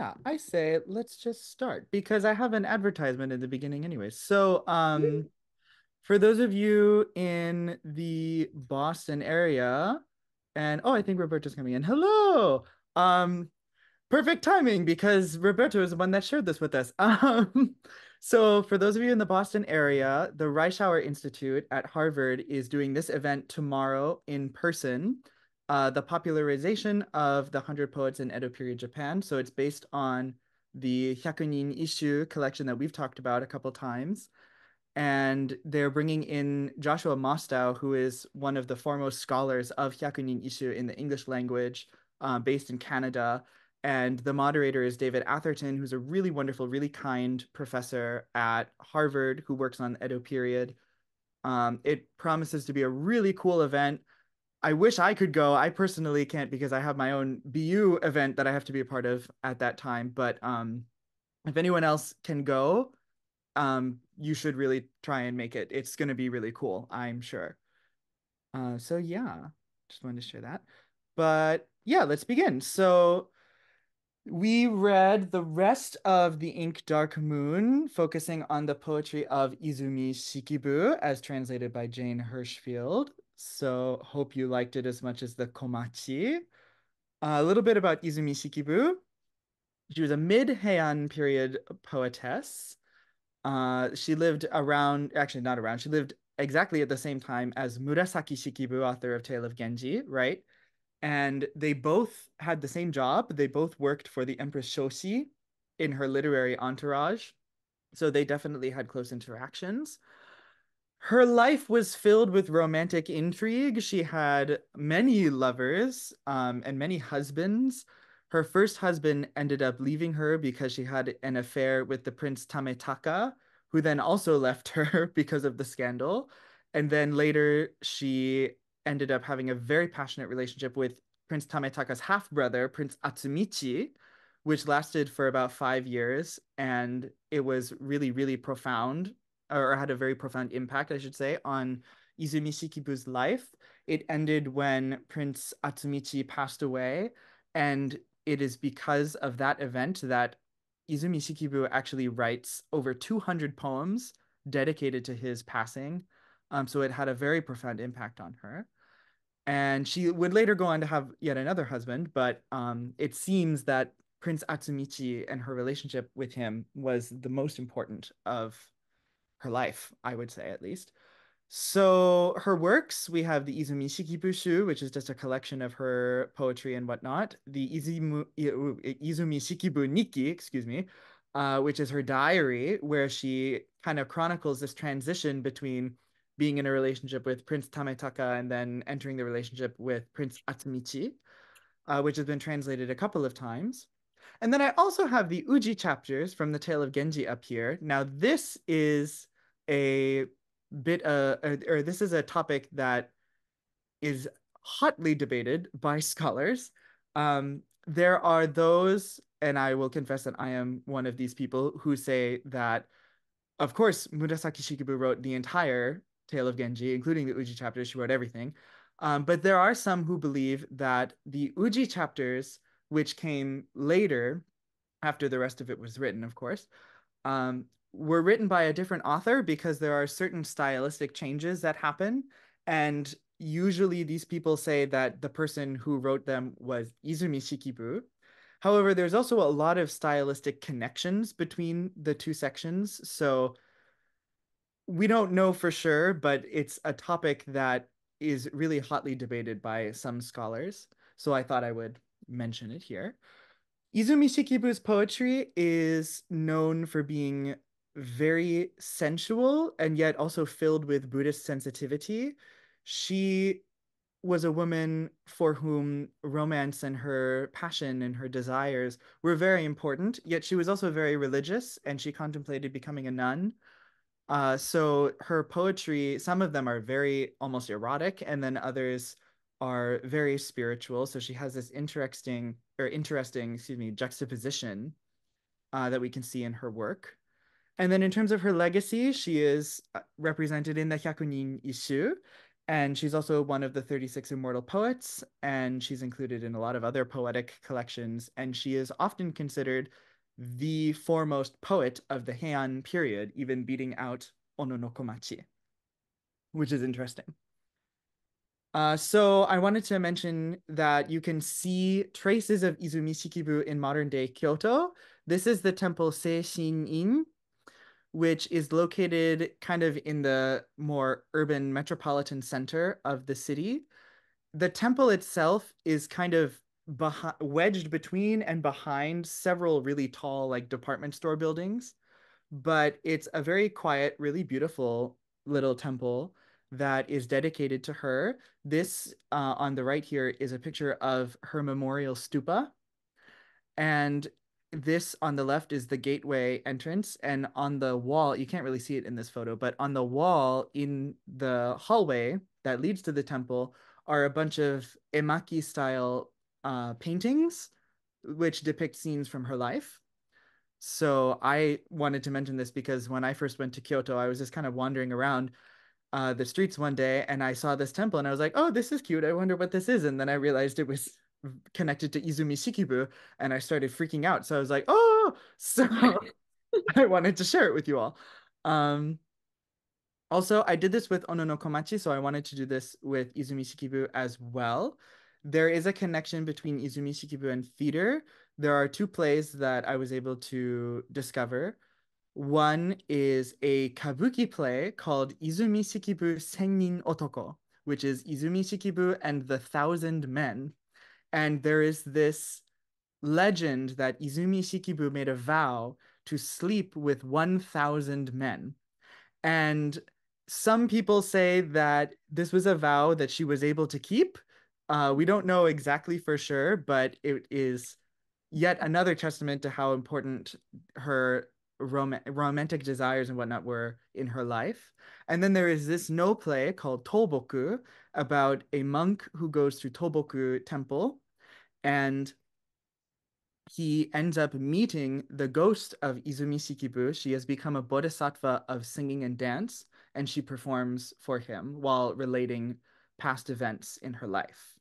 yeah, I say let's just start because I have an advertisement in the beginning anyway. For those of you in the Boston area, and oh, I think Roberto's coming in. Hello. Um, Perfect timing because Roberto is the one that shared this with us. So for those of you in the Boston area, the Reischauer Institute at Harvard is doing this event tomorrow in person, the popularization of the 100 Poets in Edo period Japan. So it's based on the Hyakunin Isshu collection that we've talked about a couple times. And they're bringing in Joshua Mostow, who is one of the foremost scholars of Hyakunin Isshu in the English language, based in Canada. And the moderator is David Atherton, who's a really wonderful, really kind professor at Harvard who works on the Edo period. It promises to be a really cool event. I wish I could go. I personally can't because I have my own BU event that I have to be a part of at that time. But if anyone else can go, you should really try and make it. It's going to be really cool, I'm sure. So yeah, just wanted to share that. But yeah, let's begin. So we read the rest of The Ink Dark Moon, focusing on the poetry of Izumi Shikibu, as translated by Jane Hirshfield. So hope you liked it as much as the Komachi. A little bit about Izumi Shikibu. She was a mid-Heian period poetess. She lived around, actually not around, she lived exactly at the same time as Murasaki Shikibu, author of Tale of Genji, right? And they both had the same job. They both worked for the Empress Shoshi in her literary entourage. So they definitely had close interactions. Her life was filled with romantic intrigue. She had many lovers, and many husbands. Her first husband ended up leaving her because she had an affair with the Prince Tametaka, who then also left her because of the scandal. And then later, she ended up having a very passionate relationship with Prince Tametaka's half brother, Prince Atsumichi, which lasted for about 5 years. And it was really, really profound, or had a very profound impact, I should say, on Izumi Shikibu's life. It ended when Prince Atsumichi passed away, and it is because of that event that Izumi Shikibu actually writes over 200 poems dedicated to his passing. So it had a very profound impact on her. And she would later go on to have yet another husband, but it seems that Prince Atsumichi and her relationship with him was the most important of her life, I would say at least. So her works, we have the Izumi Shikibushu, which is just a collection of her poetry and whatnot. The Izumi Shikibu Nikki, excuse me, which is her diary, where she kind of chronicles this transition between being in a relationship with Prince Tametaka and then entering the relationship with Prince Atsumichi, which has been translated a couple of times. And then I also have the Uji chapters from the Tale of Genji up here. Now, this is a or this is a topic that is hotly debated by scholars. There are those, and I will confess that I am one of these people who say that, of course, Murasaki Shikibu wrote the entire Tale of Genji, including the Uji chapters. She wrote everything. But there are some who believe that the Uji chapters, which came later, after the rest of it was written, of course, were written by a different author because there are certain stylistic changes that happen. And usually these people say that the person who wrote them was Izumi Shikibu. However, there's also a lot of stylistic connections between the two sections. So we don't know for sure, but it's a topic that is really hotly debated by some scholars. So I thought I would mention it here. Izumi Shikibu's poetry is known for being very sensual and yet also filled with Buddhist sensitivity. She was a woman for whom romance and her passion and her desires were very important, yet she was also very religious and she contemplated becoming a nun. So her poetry, some of them are very almost erotic, and then others are very spiritual. So she has this interesting, excuse me, juxtaposition that we can see in her work. And then in terms of her legacy, she is represented in the Hyakunin Isshu. And she's also one of the 36 immortal poets, and she's included in a lot of other poetic collections. And she is often considered the foremost poet of the Heian period, even beating out Ono no Komachi, which is interesting. So I wanted to mention that you can see traces of Izumi Shikibu in modern day Kyoto. This is the temple Seishin-in, which is located kind of in the more urban metropolitan center of the city. The temple itself is kind of wedged between and behind several really tall, like department store buildings, but it's a very quiet, really beautiful little temple that is dedicated to her. This on the right here is a picture of her memorial stupa, and this on the left is the gateway entrance. And on the wall, you can't really see it in this photo, but on the wall in the hallway that leads to the temple are a bunch of emaki style paintings, which depict scenes from her life. So I wanted to mention this because when I first went to Kyoto, I was just kind of wandering around the streets one day and I saw this temple and I was like, oh, this is cute. I wonder what this is. And then I realized it was connected to Izumi Shikibu and I started freaking out. So I was like, oh, so I wanted to share it with you all. Um, Also, I did this with Ono no Komachi, so I wanted to do this with Izumi Shikibu as well. There is a connection between Izumi Shikibu and theater. There are two plays that I was able to discover. One is a kabuki play called Izumi Shikibu Sennin Otoko, which is Izumi Shikibu and the Thousand Men. And there is this legend that Izumi Shikibu made a vow to sleep with 1,000 men. And some people say that this was a vow that she was able to keep. We don't know exactly for sure, but it is yet another testament to how important her romantic desires and whatnot were in her life. And then there is this no play called Toboku about a monk who goes to Toboku temple and he ends up meeting the ghost of Izumi Shikibu. She has become a bodhisattva of singing and dance, and she performs for him while relating past events in her life.